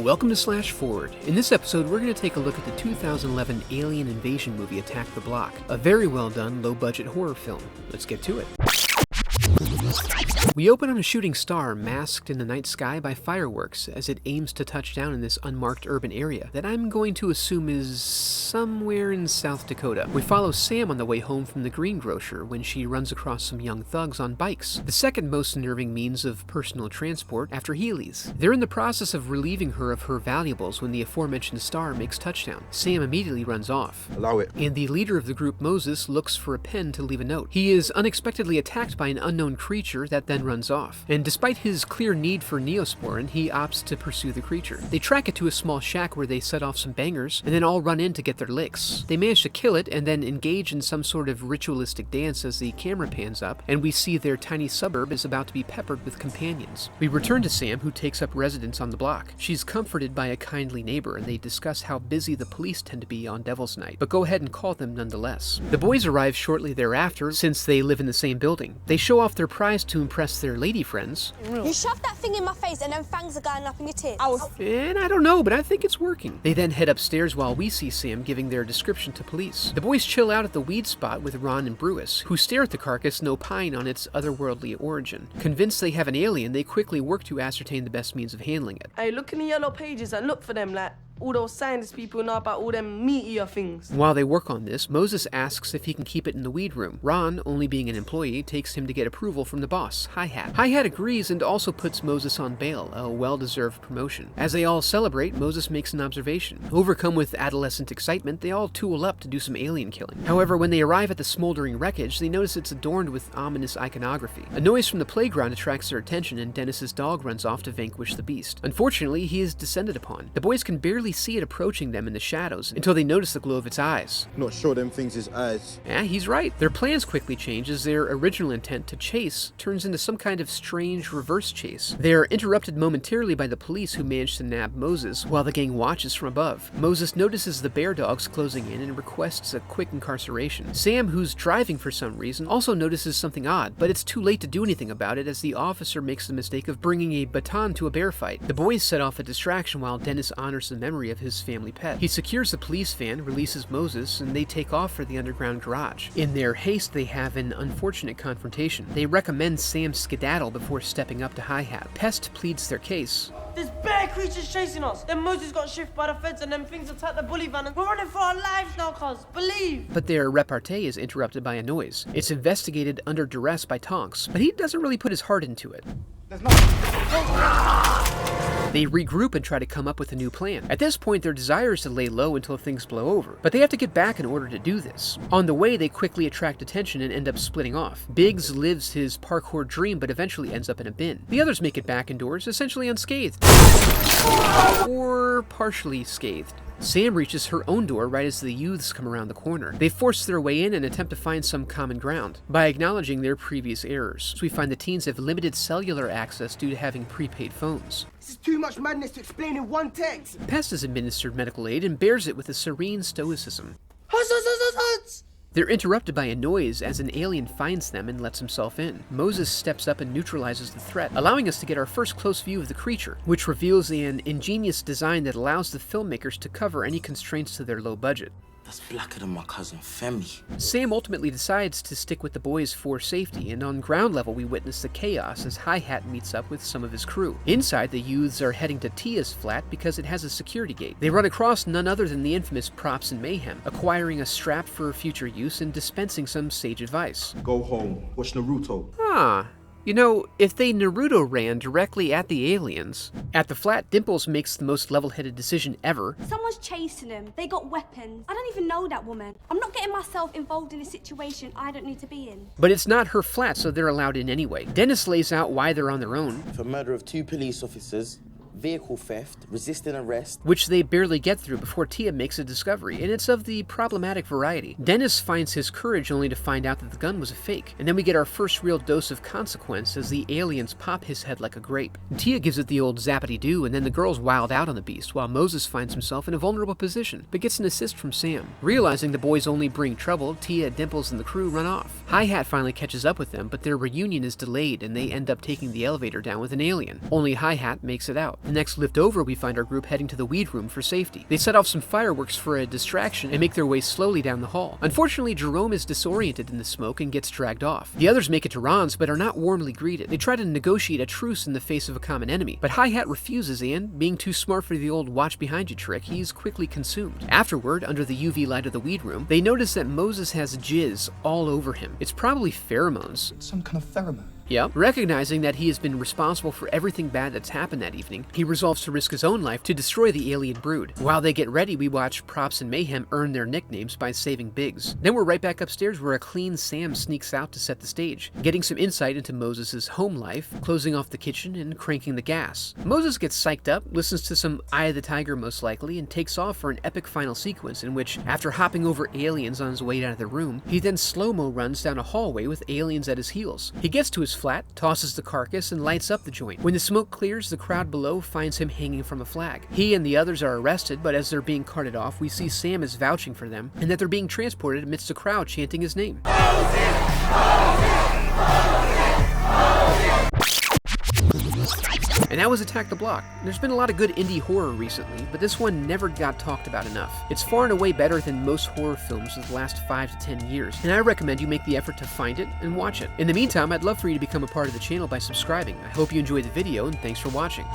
Welcome to Slash Forward. In this episode, we're going to take a look at the 2011 alien invasion movie Attack the Block, a very well done, low-budget horror film. Let's get to it. We open on a shooting star masked in the night sky by fireworks as it aims to touch down in this unmarked urban area that I'm going to assume is somewhere in South Dakota. We follow Sam on the way home from the greengrocer when she runs across some young thugs on bikes, the second most unnerving means of personal transport after Heelys. They're in the process of relieving her of her valuables when the aforementioned star makes touchdown. Sam immediately runs off. Allow it. And the leader of the group, Moses, looks for a pen to leave a note. He is unexpectedly attacked by an unknown creature that then runs off. And despite his clear need for Neosporin, he opts to pursue the creature. They track it to a small shack where they set off some bangers, and then all run in to get their licks. They manage to kill it and then engage in some sort of ritualistic dance as the camera pans up, and we see their tiny suburb is about to be peppered with companions. We return to Sam, who takes up residence on the block. She's comforted by a kindly neighbor, and they discuss how busy the police tend to be on Devil's Night, but go ahead and call them nonetheless. The boys arrive shortly thereafter, since they live in the same building. They show off their prize to impress their lady friends. You shoved that thing in my face and then fangs are going up in your tits. And I don't know, but I think it's working. They then head upstairs while we see Sam giving their description to police. The boys chill out at the weed spot with Ron and Brewis, who stare at the carcass and opine on its otherworldly origin. Convinced they have an alien, they quickly work to ascertain the best means of handling it. Hey, look in the yellow pages and look for them, like all those science people know about all them meatier things. While they work on this, Moses asks if he can keep it in the weed room. Ron, only being an employee, takes him to get approval from the boss, Hi-Hat. Hi-Hat agrees and also puts Moses on bail, a well-deserved promotion. As they all celebrate, Moses makes an observation. Overcome with adolescent excitement, they all tool up to do some alien killing. However, when they arrive at the smoldering wreckage, they notice it's adorned with ominous iconography. A noise from the playground attracts their attention, and Dennis's dog runs off to vanquish the beast. Unfortunately, he is descended upon. The boys can barely see it approaching them in the shadows until they notice the glow of its eyes. Not sure them things is eyes. Yeah, he's right. Their plans quickly change as their original intent to chase turns into some kind of strange reverse chase. They're interrupted momentarily by the police, who manage to nab Moses while the gang watches from above. Moses notices the bear dogs closing in and requests a quick incarceration. Sam, who's driving for some reason, also notices something odd, but it's too late to do anything about it as the officer makes the mistake of bringing a baton to a bear fight. The boys set off a distraction while Dennis honors the memory of his family pet. He secures the police van, releases Moses, and they take off for the underground garage. In their haste, they have an unfortunate confrontation. They recommend Sam skedaddle before stepping up to Hi-Hat. Pest pleads their case. There's bear creatures chasing us. Then Moses got shifted by the feds and them things attacked the bully van and we're running for our lives now, cuz. Believe! But their repartee is interrupted by a noise. It's investigated under duress by Tonks, but he doesn't really put his heart into it. They regroup and try to come up with a new plan. At this point, their desire is to lay low until things blow over, but they have to get back in order to do this. On the way, they quickly attract attention and end up splitting off. Biggs lives his parkour dream, but eventually ends up in a bin. The others make it back indoors, essentially unscathed. Or partially scathed. Sam reaches her own door right as the youths come around the corner. They force their way in and attempt to find some common ground by acknowledging their previous errors. So we find the teens have limited cellular access due to having prepaid phones. This is too much madness to explain in one text. Pest is administered medical aid and bears it with a serene stoicism. They're interrupted by a noise as an alien finds them and lets himself in. Moses steps up and neutralizes the threat, allowing us to get our first close view of the creature, which reveals an ingenious design that allows the filmmakers to cover any constraints to their low budget. That's blacker than my cousin Femi. Sam ultimately decides to stick with the boys for safety, and on ground level we witness the chaos as Hi-Hat meets up with some of his crew. Inside, the youths are heading to Tia's flat because it has a security gate. They run across none other than the infamous Props and Mayhem, acquiring a strap for future use and dispensing some sage advice. Go home. Watch Naruto. You know, if they Naruto ran directly at the aliens, at the flat, Dimples makes the most level-headed decision ever. Someone's chasing them. They got weapons. I don't even know that woman. I'm not getting myself involved in a situation I don't need to be in. But it's not her flat, so they're allowed in anyway. Dennis lays out why they're on their own. For murder of 2 police officers, vehicle theft, resisting arrest, which they barely get through before Tia makes a discovery, and it's of the problematic variety. Dennis finds his courage only to find out that the gun was a fake, and then we get our first real dose of consequence as the aliens pop his head like a grape. Tia gives it the old zappity-doo, and then the girls wild out on the beast, while Moses finds himself in a vulnerable position, but gets an assist from Sam. Realizing the boys only bring trouble, Tia, Dimples, and the crew run off. Hi-Hat finally catches up with them, but their reunion is delayed, and they end up taking the elevator down with an alien. Only Hi-Hat makes it out. The next lift over, we find our group heading to the weed room for safety. They set off some fireworks for a distraction and make their way slowly down the hall. Unfortunately, Jerome is disoriented in the smoke and gets dragged off. The others make it to Ron's, but are not warmly greeted. They try to negotiate a truce in the face of a common enemy, but Hi-Hat refuses and, being too smart for the old watch behind you trick, he's quickly consumed. Afterward, under the UV light of the weed room, they notice that Moses has jizz all over him. It's probably pheromones. Some kind of pheromone. Yep. Recognizing that he has been responsible for everything bad that's happened that evening, he resolves to risk his own life to destroy the alien brood. While they get ready, we watch Props and Mayhem earn their nicknames by saving Biggs. Then we're right back upstairs where a clean Sam sneaks out to set the stage, getting some insight into Moses' home life, closing off the kitchen and cranking the gas. Moses gets psyched up, listens to some Eye of the Tiger most likely, and takes off for an epic final sequence in which, after hopping over aliens on his way out of the room, he then slow-mo runs down a hallway with aliens at his heels. He gets to his flat, tosses the carcass, and lights up the joint. When the smoke clears, the crowd below finds him hanging from a flag. He and the others are arrested, but as they're being carted off, we see Sam is vouching for them, and that they're being transported amidst a crowd chanting his name. And that was Attack the Block. There's been a lot of good indie horror recently, but this one never got talked about enough. It's far and away better than most horror films of the last 5 to 10 years, and I recommend you make the effort to find it and watch it. In the meantime, I'd love for you to become a part of the channel by subscribing. I hope you enjoyed the video, and thanks for watching.